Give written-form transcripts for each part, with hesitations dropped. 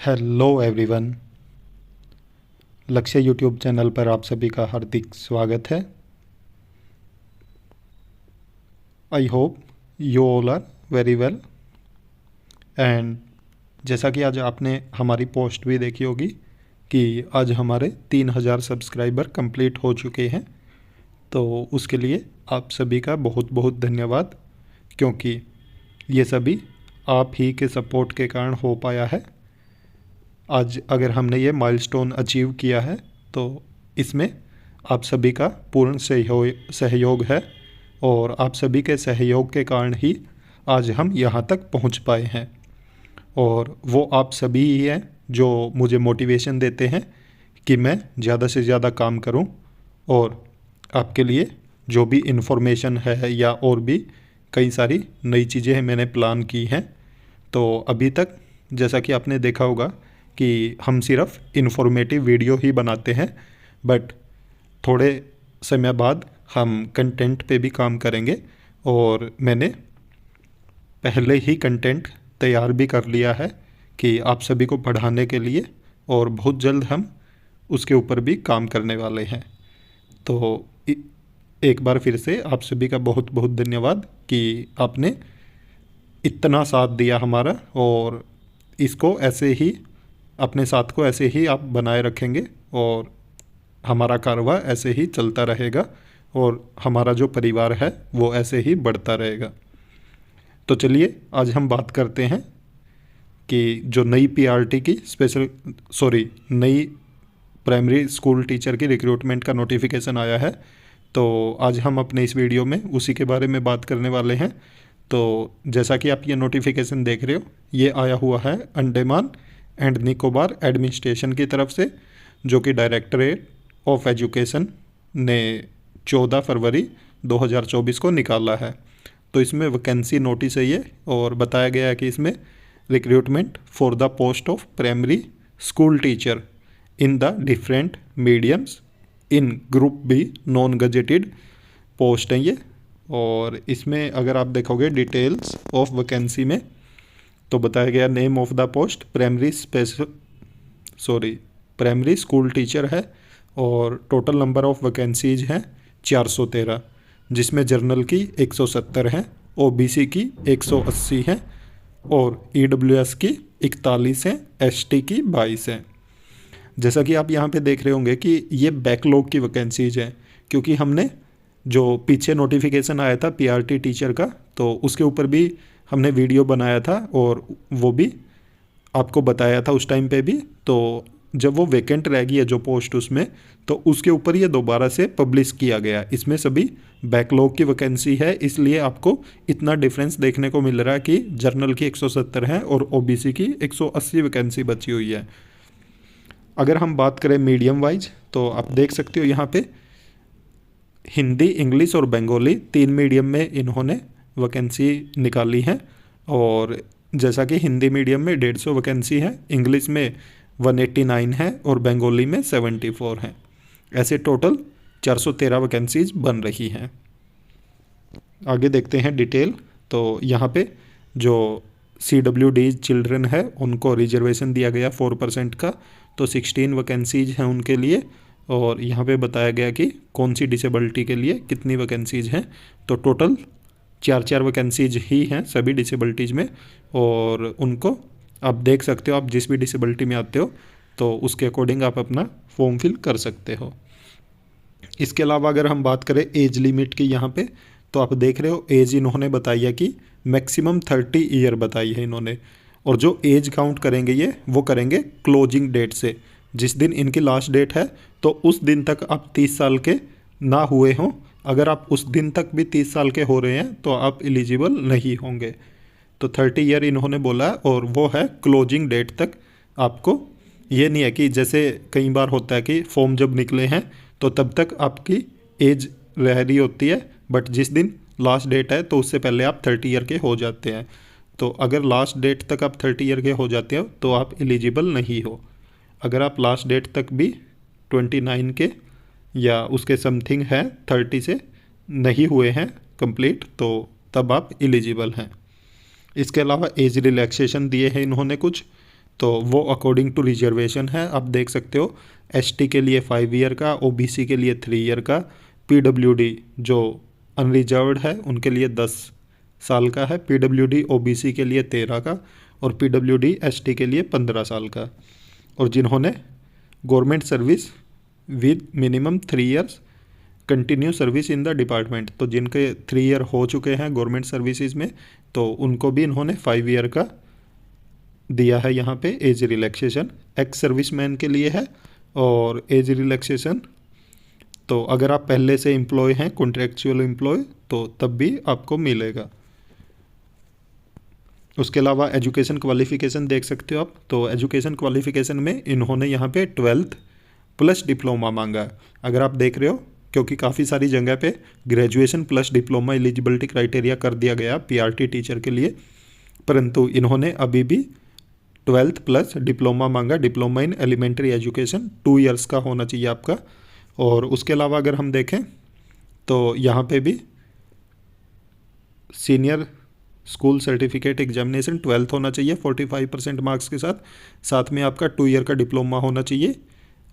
Hello everyone. Lakshya YouTube channel पर आप सभी का हार्दिक स्वागत है। I hope you all are very well. And जैसा कि आज आपने हमारी पोस्ट भी देखी होगी कि आज हमारे 3000 सब्सक्राइबर कंप्लीट हो चुके हैं, तो उसके लिए आप सभी का बहुत बहुत धन्यवाद, क्योंकि ये सभी आप ही के सपोर्ट के कारण हो पाया है। आज अगर हमने ये माइलस्टोन अचीव किया है तो इसमें आप सभी का पूर्ण सहयोग है, और आप सभी के सहयोग के कारण ही आज हम यहाँ तक पहुँच पाए हैं। और वो आप सभी ही हैं जो मुझे मोटिवेशन देते हैं कि मैं ज़्यादा से ज़्यादा काम करूं, और आपके लिए जो भी इन्फॉर्मेशन है या और भी कई सारी नई चीज़ें मैंने प्लान की हैं। तो अभी तक जैसा कि आपने देखा होगा कि हम सिर्फ इन्फॉर्मेटिव वीडियो ही बनाते हैं, बट थोड़े समय बाद हम कंटेंट पे भी काम करेंगे, और मैंने पहले ही कंटेंट तैयार भी कर लिया है कि आप सभी को पढ़ाने के लिए, और बहुत जल्द हम उसके ऊपर भी काम करने वाले हैं। तो एक बार फिर से आप सभी का बहुत बहुत धन्यवाद कि आपने इतना साथ दिया हमारा, और इसको ऐसे ही अपने साथ को ऐसे ही आप बनाए रखेंगे, और हमारा कारवां ऐसे ही चलता रहेगा, और हमारा जो परिवार है वो ऐसे ही बढ़ता रहेगा। तो चलिए आज हम बात करते हैं कि जो नई पीआरटी की नई प्राइमरी स्कूल टीचर की रिक्रूटमेंट का नोटिफिकेशन आया है। तो आज हम अपने इस वीडियो में उसी के बारे में बात करने वाले हैं। तो जैसा कि आप ये नोटिफिकेशन देख रहे हो, ये आया हुआ है अंडमान एंड निकोबार एडमिनिस्ट्रेशन की तरफ से, जो कि डायरेक्टरेट ऑफ एजुकेशन ने 14 फरवरी 2024 को निकाला है। तो इसमें वैकेंसी नोटिस है ये, और बताया गया है कि इसमें recruitment for the post of primary school teacher in the different mediums in group B non gazetted post है ये। और इसमें अगर आप देखोगे डिटेल्स ऑफ वैकेंसी में, तो बताया गया name of the post primary school teacher है, और टोटल नंबर ऑफ वैकेंसीज हैं 413, जिसमें जर्नल की 170 हैं, ओबीसी की 180 हैं, और ईडब्ल्यूएस की 41 हैं, एसटी की 22 हैं। जैसा कि आप यहाँ पे देख रहे होंगे कि ये बैकलॉग की वैकेंसीज हैं, क्योंकि हमने जो पीछे नोटिफिकेशन आया था पीआरटी टीचर का, तो उसके ऊपर भी हमने वीडियो बनाया था, और वो भी आपको बताया था उस टाइम पे भी। तो जब वो वैकेंट रह गई है जो पोस्ट उसमें, तो उसके ऊपर ये दोबारा से पब्लिश किया गया। इसमें सभी बैकलॉग की वैकेंसी है, इसलिए आपको इतना डिफरेंस देखने को मिल रहा है कि जर्नल की 170 है और ओबीसी की 180 वैकेंसी बची हुई है। अगर हम बात करें मीडियम वाइज, तो आप देख सकते हो यहाँ पे हिंदी, इंग्लिश और बंगाली 3 मीडियम में इन्होंने वैकेंसी निकाली है। और जैसा कि हिंदी मीडियम में 150 वैकेंसी है, इंग्लिश में 189 है, और बंगाली में 74 हैं। ऐसे टोटल 413 वैकेंसीज बन रही हैं। आगे देखते हैं डिटेल। तो यहाँ पे जो CWD चिल्ड्रन है उनको रिजर्वेशन दिया गया 4% का, तो 16 वैकेंसीज हैं उनके लिए। और यहाँ पे बताया गया कि कौन सी डिसेबिलिटी के लिए कितनी वैकेंसीज हैं। तो टोटल 4 वैकेंसीज ही हैं सभी डिसेबिलिटीज़ में, और उनको आप देख सकते हो, आप जिस भी डिसेबिलिटी में आते हो तो उसके अकॉर्डिंग आप अपना फॉर्म फिल कर सकते हो। इसके अलावा अगर हम बात करें एज लिमिट की यहाँ पे, तो आप देख रहे हो एज इन्होंने बताई है कि मैक्सिमम 30 ईयर बताई है इन्होंने। और जो एज काउंट करेंगे ये, वो करेंगे क्लोजिंग डेट से। जिस दिन इनकी लास्ट डेट है तो उस दिन तक आप 30 साल के ना हुए हों, अगर आप उस दिन तक भी 30 साल के हो रहे हैं तो आप एलिजिबल नहीं होंगे। तो 30 ईयर इन्होंने बोला, और वो है क्लोजिंग डेट तक। आपको ये नहीं है कि जैसे कई बार होता है कि फॉर्म जब निकले हैं तो तब तक आपकी एज रह रही होती है, बट जिस दिन लास्ट डेट है तो उससे पहले आप 30 ईयर के हो जाते हैं। तो अगर लास्ट डेट तक आप 30 ईयर के हो जाते हो तो आप एलिजिबल नहीं हो। अगर आप लास्ट डेट तक भी 29 के या उसके समथिंग हैं, 30 से नहीं हुए हैं कंप्लीट, तो तब आप एलिजिबल हैं। इसके अलावा एज रिलैक्सेशन दिए हैं इन्होंने कुछ। तो वो अकॉर्डिंग टू रिजर्वेशन है। आप देख सकते हो एसटी के लिए 5 ईयर का, ओबीसी के लिए 3 ईयर का, पीडब्ल्यूडी जो अनरिजर्व्ड है उनके लिए 10 साल का है, पीडब्ल्यूडी ओबीसी के लिए 13 का और पीडब्ल्यूडी एसटी के लिए 15 साल का। और जिन्होंने government service with minimum 3 years continue service in the department, तो जिनके 3 ईयर हो चुके हैं गवर्नमेंट सर्विसेज में तो उनको भी इन्होंने 5 ईयर का दिया है यहाँ पे एज रिलैक्सेशन। एक्स सर्विसमैन के लिए है। और एज रिलैक्सेशन तो अगर आप पहले से एम्प्लॉय हैं, कॉन्ट्रेक्चुअल एम्प्लॉय, तो तब भी आपको मिलेगा। उसके अलावा एजुकेशन क्वालिफ़िकेशन देख सकते हो आप। तो एजुकेशन क्वालिफ़िकेशन में इन्होंने यहाँ पे 12th प्लस डिप्लोमा मांगा है। अगर आप देख रहे हो क्योंकि काफ़ी सारी जगह पे graduation plus diploma eligibility criteria कर दिया गया पीआरटी टीचर के लिए, परंतु इन्होंने अभी भी 12th प्लस डिप्लोमा मांगा। Diploma in elementary education 2 years का होना चाहिए आपका। और उसके अलावा अगर हम देखें तो यहाँ पे भी senior school certificate examination 12th होना चाहिए 45% मार्क्स के साथ। साथ में आपका 2 ईयर का डिप्लोमा होना चाहिए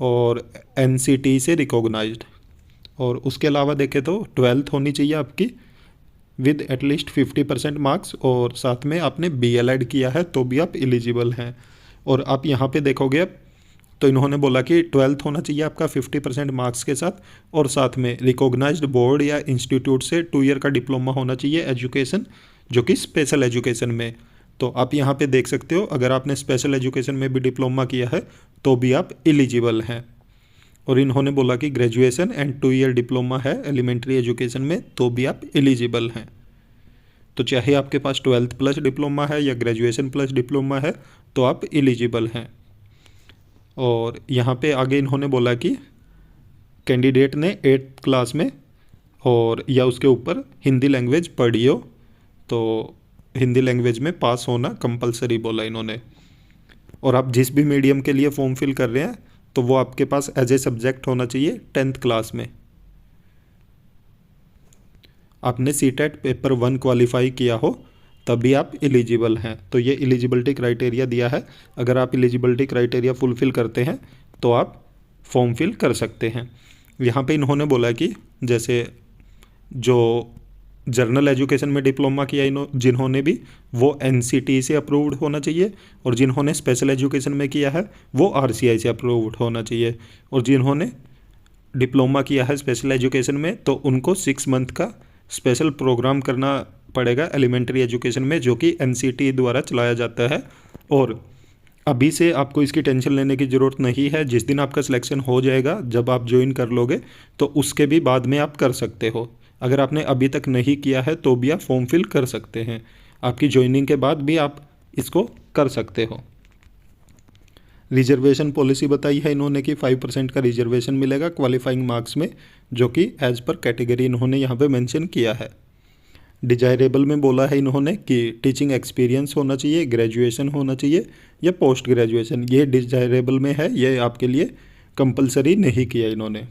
और एनसीटी से रिकॉग्नाइज्ड। और उसके अलावा देखें तो 12th होनी चाहिए आपकी विद एटलीस्ट 50% मार्क्स और साथ में आपने बीएलएड किया है तो भी आप एलिजिबल हैं। और आप यहाँ पे देखोगे तो इन्होंने बोला कि 12th होना चाहिए आपका 50% मार्क्स के साथ और साथ में रिकॉग्नाइज्ड बोर्ड या इंस्टीट्यूट से 2 ईयर का डिप्लोमा होना चाहिए एजुकेशन, जो कि स्पेशल एजुकेशन में। तो आप यहाँ पे देख सकते हो अगर आपने स्पेशल एजुकेशन में भी डिप्लोमा किया है तो भी आप एलिजिबल हैं। और इन्होंने बोला कि ग्रेजुएशन एंड 2 ईयर डिप्लोमा है एलिमेंट्री एजुकेशन में तो भी आप एलिजिबल हैं। तो चाहे आपके पास 12th प्लस डिप्लोमा है या ग्रेजुएशन प्लस डिप्लोमा है तो आप एलिजिबल हैं। और यहाँ पे आगे इन्होंने बोला कि कैंडिडेट ने 8th क्लास में और या उसके ऊपर हिंदी लैंग्वेज पढ़ी हो तो हिंदी लैंग्वेज में पास होना कंपलसरी बोला इन्होंने। और आप जिस भी मीडियम के लिए फॉर्म फिल कर रहे हैं तो वो आपके पास एज ए सब्जेक्ट होना चाहिए 10th क्लास में। आपने सीटेट पेपर 1 क्वालिफाई किया हो तभी आप एलिजिबल हैं। तो ये एलिजिबिलिटी क्राइटेरिया दिया है। अगर आप एलिजिबिलिटी क्राइटेरिया फुलफ़िल करते हैं तो आप फॉर्म फिल कर सकते हैं। यहाँ पे इन्होंने बोला कि जैसे जो जर्नल एजुकेशन में डिप्लोमा किया जिन्होंने भी वो एनसीटी से अप्रूव्ड होना चाहिए और जिन्होंने स्पेशल एजुकेशन में किया है वो आरसीआई से अप्रूव्ड होना चाहिए। और जिन्होंने डिप्लोमा किया है स्पेशल एजुकेशन में तो उनको 6 मंथ का स्पेशल प्रोग्राम करना पड़ेगा एलिमेंट्री एजुकेशन में, जो कि एनसीटी द्वारा चलाया जाता है। और अभी से आपको इसकी टेंशन लेने की ज़रूरत नहीं है। जिस दिन आपका सिलेक्शन हो जाएगा, जब आप ज्वाइन कर लोगे तो उसके भी बाद में आप कर सकते हो। अगर आपने अभी तक नहीं किया है तो भी आप फॉर्म फिल कर सकते हैं। आपकी ज्वाइनिंग के बाद भी आप इसको कर सकते हो। रिजर्वेशन पॉलिसी बताई है इन्होंने कि 5% का रिजर्वेशन मिलेगा क्वालिफाइंग मार्क्स में, जो कि एज पर कैटेगरी इन्होंने यहाँ पे मेंशन किया है। डिजायरेबल में बोला है इन्होंने कि टीचिंग एक्सपीरियंस होना चाहिए, ग्रेजुएशन होना चाहिए या पोस्ट ग्रेजुएशन। ये डिजायरेबल में है, ये आपके लिए कंपलसरी नहीं किया इन्होंने।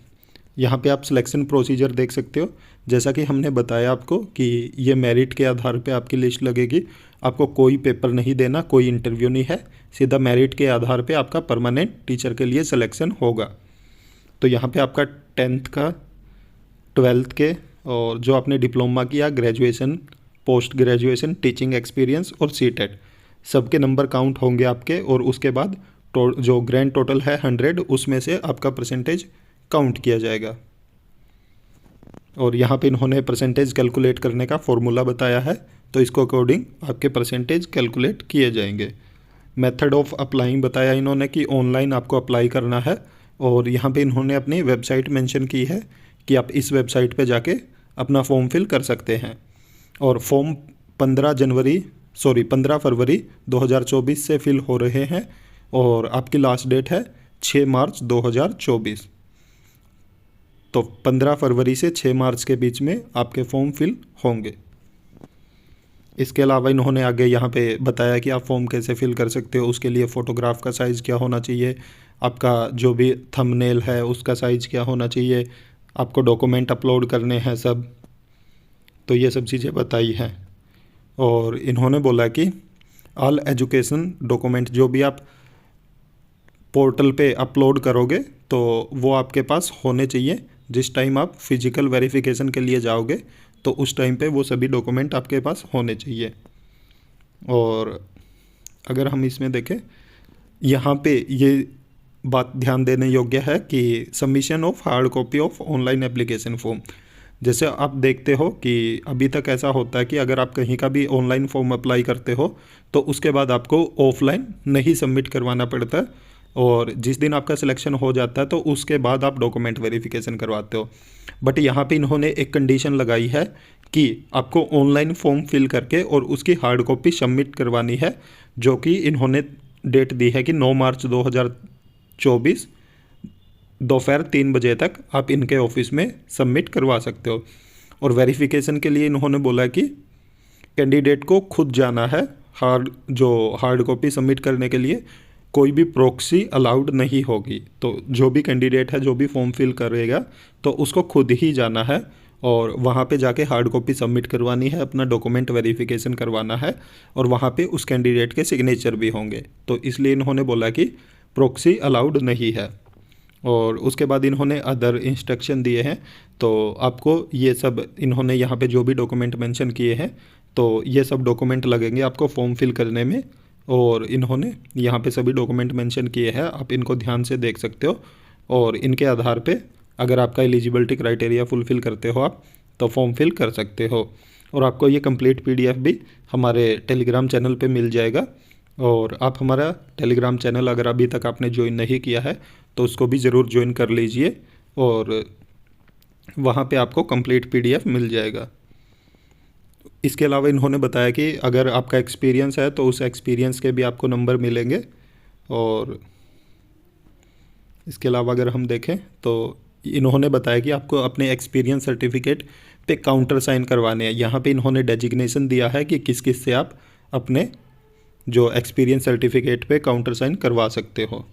यहाँ पे आप सिलेक्शन प्रोसीजर देख सकते हो। जैसा कि हमने बताया आपको कि ये मेरिट के आधार पे आपकी लिस्ट लगेगी। आपको कोई पेपर नहीं देना, कोई इंटरव्यू नहीं है, सीधा मेरिट के आधार पे आपका परमानेंट टीचर के लिए सिलेक्शन होगा। तो यहाँ पे आपका 10th का, 12th के और जो आपने डिप्लोमा किया, graduation, post graduation, teaching experience और सीटेट, सबके नंबर काउंट होंगे आपके। और उसके बाद जो ग्रैंड टोटल है 100, उसमें से आपका परसेंटेज काउंट किया जाएगा। और यहाँ पे इन्होंने परसेंटेज कैलकुलेट करने का फॉर्मूला बताया है, तो इसको अकॉर्डिंग आपके परसेंटेज कैलकुलेट किए जाएंगे। मेथड ऑफ अप्लाइंग बताया इन्होंने कि ऑनलाइन आपको अप्लाई करना है। और यहाँ पे इन्होंने अपनी वेबसाइट मेंशन की है कि आप इस वेबसाइट पे जाके अपना फॉर्म फिल कर सकते हैं। और फॉर्म 15 फरवरी 2024 से फिल हो रहे हैं और आपकी लास्ट डेट है 6 मार्च 2024। तो 15 फरवरी से 6 मार्च के बीच में आपके फॉर्म फिल होंगे। इसके अलावा इन्होंने आगे यहाँ पे बताया कि आप फॉर्म कैसे फिल कर सकते हो। उसके लिए फ़ोटोग्राफ का साइज़ क्या होना चाहिए, आपका जो भी थंबनेल है उसका साइज़ क्या होना चाहिए, आपको डॉक्यूमेंट अपलोड करने हैं सब। तो ये सब चीज़ें बताई हैं। और इन्होंने बोला कि ऑल एजुकेशन डॉक्यूमेंट, जो भी आप पोर्टल पे अपलोड करोगे तो वो आपके पास होने चाहिए। जिस टाइम आप फिजिकल वेरिफिकेशन के लिए जाओगे तो उस टाइम पे वो सभी डॉक्यूमेंट आपके पास होने चाहिए। और अगर हम इसमें देखें, यहाँ पे ये बात ध्यान देने योग्य है कि submission of hard copy of online application form. जैसे आप देखते हो कि अभी तक ऐसा होता है कि अगर आप कहीं का भी ऑनलाइन फॉर्म अप्लाई करते हो तो उसके बाद आपको ऑफलाइन नहीं सबमिट करवाना पड़ता है, और जिस दिन आपका सिलेक्शन हो जाता है तो उसके बाद आप डॉक्यूमेंट वेरिफिकेशन करवाते हो। बट यहाँ पे इन्होंने एक कंडीशन लगाई है कि आपको ऑनलाइन फॉर्म फिल करके और उसकी हार्ड कॉपी सबमिट करवानी है, जो कि इन्होंने डेट दी है कि 9 मार्च 2024 दोपहर 3 बजे तक आप इनके ऑफिस में सबमिट करवा सकते हो। और वेरिफिकेशन के लिए इन्होंने बोला कि कैंडिडेट को खुद जाना है हार्ड कॉपी सबमिट करने के लिए, कोई भी प्रॉक्सी अलाउड नहीं होगी। तो जो भी कैंडिडेट है, जो भी फॉर्म फिल करेगा तो उसको खुद ही जाना है और वहाँ पे जाके हार्ड कॉपी सबमिट करवानी है, अपना डॉक्यूमेंट वेरिफिकेशन करवाना है, और वहाँ पे उस कैंडिडेट के सिग्नेचर भी होंगे। तो इसलिए इन्होंने बोला कि प्रॉक्सी अलाउड नहीं है। और उसके बाद इन्होंने अदर इंस्ट्रक्शन दिए हैं। तो आपको ये सब इन्होंने यहाँ पे जो भी डॉक्यूमेंट मेंशन किए हैं तो ये सब डॉक्यूमेंट लगेंगे आपको फॉर्म फिल करने में, और इन्होंने यहाँ पे सभी डॉक्यूमेंट मेंशन किए हैं, आप इनको ध्यान से देख सकते हो। और इनके आधार पे अगर आपका एलिजिबिलिटी क्राइटेरिया फुलफ़िल करते हो आप तो फॉर्म फिल कर सकते हो। और आपको ये कंप्लीट PDF भी हमारे टेलीग्राम चैनल पे मिल जाएगा। और आप हमारा टेलीग्राम चैनल अगर अभी तक आपने ज्वाइन नहीं किया है तो उसको भी ज़रूर ज्वाइन कर लीजिए, और वहाँ पे आपको कंप्लीट PDF मिल जाएगा। इसके अलावा इन्होंने बताया कि अगर आपका एक्सपीरियंस है तो उस एक्सपीरियंस के भी आपको नंबर मिलेंगे। और इसके अलावा अगर हम देखें तो इन्होंने बताया कि आपको अपने एक्सपीरियंस सर्टिफिकेट पे काउंटर साइन करवाने हैं। यहाँ पे इन्होंने डेजिग्नेशन दिया है कि किस किस से आप अपने जो एक्सपीरियंस सर्टिफिकेट पे काउंटर साइन करवा सकते हो।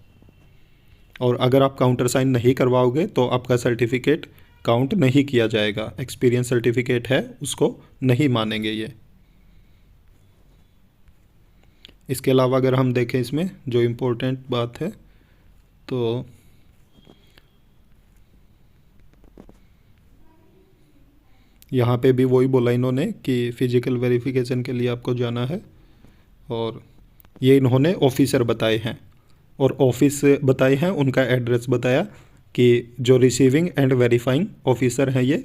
और अगर आप काउंटर साइन नहीं करवाओगे तो आपका सर्टिफिकेट काउंट नहीं किया जाएगा। एक्सपीरियंस सर्टिफिकेट है उसको नहीं मानेंगे ये। इसके अलावा अगर हम देखें इसमें जो इम्पोर्टेंट बात है तो यहाँ पे भी वही बोला इन्होंने कि फ़िज़िकल वेरिफिकेशन के लिए आपको जाना है। और ये इन्होंने ऑफिसर बताए हैं, और ऑफिस बताए हैं, उनका एड्रेस बताया कि जो रिसीविंग एंड वेरीफाइंग ऑफिसर हैं ये,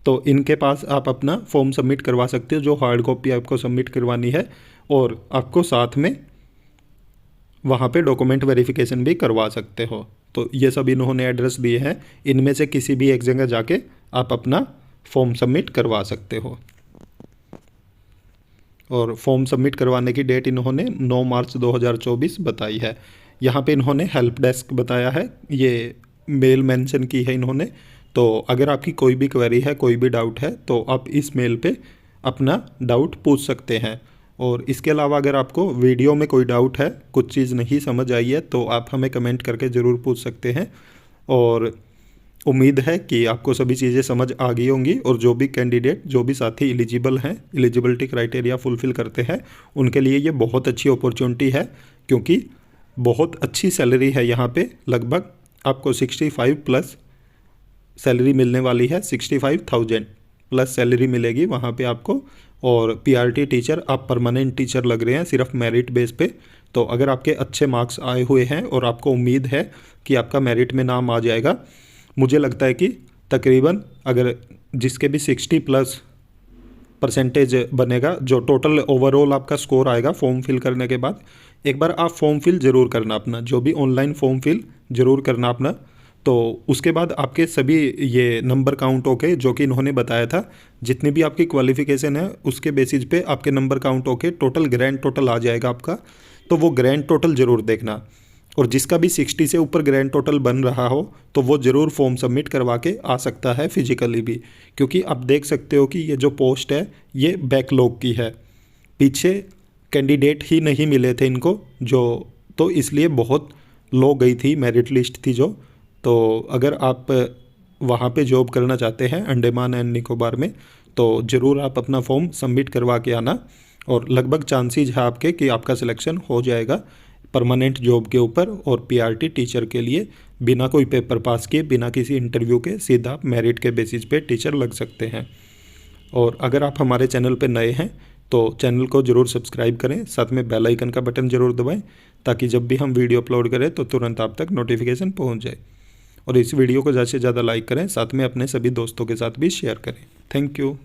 तो इनके पास आप अपना फॉर्म सबमिट करवा सकते हो, जो हार्ड कॉपी आपको सबमिट करवानी है, और आपको साथ में वहाँ पे डॉक्यूमेंट वेरिफिकेशन भी करवा सकते हो। तो ये सब इन्होंने एड्रेस दिए हैं, इनमें से किसी भी एक जगह जाके आप अपना फॉर्म सबमिट करवा सकते हो। और फॉर्म सबमिट करवाने की डेट इन्होंने 9 मार्च 2024 बताई है। यहाँ पे इन्होंने हेल्प डेस्क बताया है, ये मेल मेंशन की है इन्होंने। तो अगर आपकी कोई भी क्वेरी है, कोई भी डाउट है तो आप इस मेल पे अपना डाउट पूछ सकते हैं। और इसके अलावा अगर आपको वीडियो में कोई डाउट है, कुछ चीज़ नहीं समझ आई है, तो आप हमें कमेंट करके ज़रूर पूछ सकते हैं। और उम्मीद है कि आपको सभी चीज़ें समझ आ गई होंगी, और जो भी कैंडिडेट, जो भी साथी एलिजिबल हैं, एलिजिबिलिटी क्राइटेरिया फुलफ़िल करते हैं, उनके लिए ये बहुत अच्छी अपॉर्चुनिटी है, क्योंकि बहुत अच्छी सैलरी है यहाँ पे। लगभग आपको 65 प्लस सैलरी मिलने वाली है, 65,000 प्लस सैलरी मिलेगी वहाँ पे आपको। और PRT टीचर, आप परमानेंट टीचर लग रहे हैं सिर्फ मेरिट बेस पे। तो अगर आपके अच्छे मार्क्स आए हुए हैं और आपको उम्मीद है कि आपका मेरिट में नाम आ जाएगा, मुझे लगता है कि तकरीबन अगर जिसके भी 60 प्लस परसेंटेज बनेगा, जो टोटल ओवरऑल आपका स्कोर आएगा फॉर्म फिल करने के बाद, एक बार आप फॉर्म फिल ज़रूर करना अपना, जो भी ऑनलाइन फॉर्म फिल ज़रूर करना अपना। तो उसके बाद आपके सभी ये नंबर काउंट होके, जो कि इन्होंने बताया था, जितनी भी आपकी क्वालिफ़िकेशन है उसके बेसिस पे आपके नंबर काउंट होके टोटल ग्रैंड टोटल आ जाएगा आपका। तो वो ग्रैंड टोटल ज़रूर देखना, और जिसका भी 60 से ऊपर ग्रैंड टोटल बन रहा हो तो वो ज़रूर फॉर्म सबमिट करवा के आ सकता है फिजिकली भी, क्योंकि आप देख सकते हो कि ये जो पोस्ट है ये बैकलॉग की है, पीछे कैंडिडेट ही नहीं मिले थे इनको, जो तो इसलिए बहुत लो गई थी मेरिट लिस्ट थी जो। तो अगर आप वहाँ पे जॉब करना चाहते हैं अंडमान एंड निकोबार में, तो ज़रूर आप अपना फॉर्म सबमिट करवा के आना, और लगभग चांसेस है आपके कि आपका सिलेक्शन हो जाएगा। परमानेंट जॉब के ऊपर और पीआरटी टीचर के लिए बिना कोई पेपर पास किए, बिना किसी इंटरव्यू के सीधा आप मेरिट के बेसिस पे टीचर लग सकते हैं। और अगर आप हमारे चैनल पे नए हैं तो चैनल को ज़रूर सब्सक्राइब करें, साथ में बेल आइकन का बटन ज़रूर दबाएं ताकि जब भी हम वीडियो अपलोड करें तो तुरंत आप तक नोटिफिकेशन पहुंच जाए। और इस वीडियो को ज़्यादा से ज़्यादा लाइक करें, साथ में अपने सभी दोस्तों के साथ भी शेयर करें। Thank you.